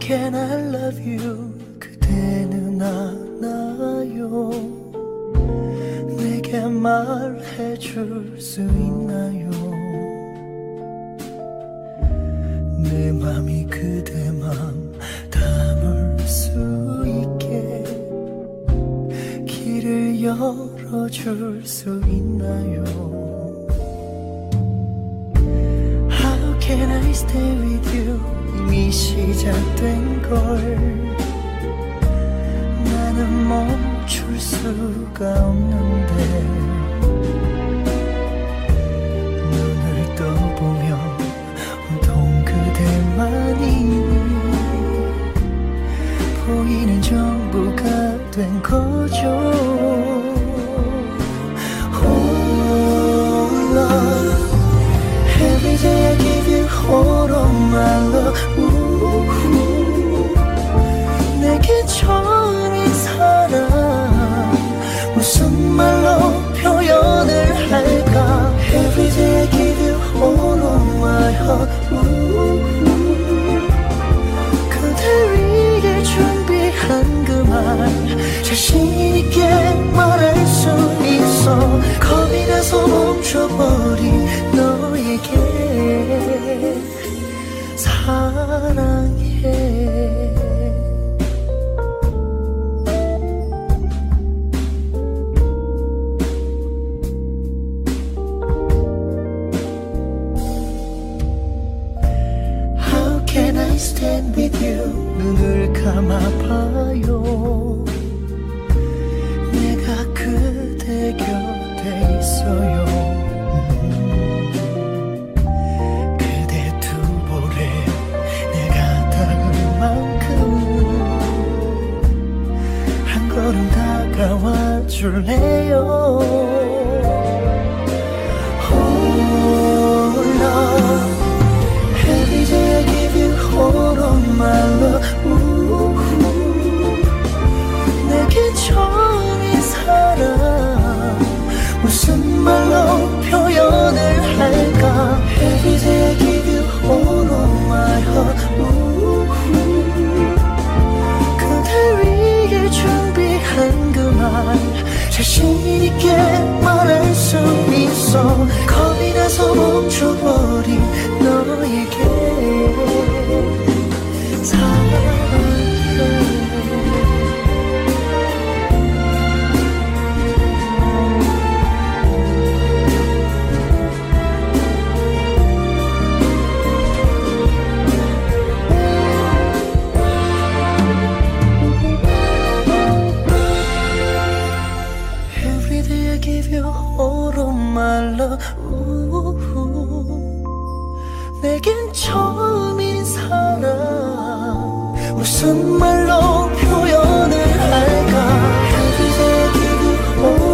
can I love you 그대는 아나요 내게 말해줄 수 있나요 내 맘이 그대 맘 담을 수 있게 길을 열어줄 수 있나요 How can I stay with you 이미 시작된 걸 나는 멈출 수가 없는데 눈을 떠보면 온통 그대만이 보이는 전부가 된 거죠 Oh love Every day I give you all of my love 내게 처음인 사랑 무슨 말로 표현을 할까 Every day I give you all of my heart 그대 위해 준비한 그 말 자신있게 말할 수 있어 겁이 나서 멈춰버린 너에게 사랑해 How can I stand with you 눈을 감아봐요 내가 그대 곁에 있어요 그대 두 볼에 내가 닿을 만큼 한 걸음 다가와 줄래요 Oh love Every day I give you all of my love 내게 처음인 사랑 무슨 말로 표현을 할까 Every day I give you all of my heart 그대 위해 준비한 그 말 자신있게 말할 수 있어 겁이 나서 멈춰버린 너에게 사랑해 Every day I give you all of my love 내겐 처음인 사랑 무슨 말로 표현을 할까 Every day I give you all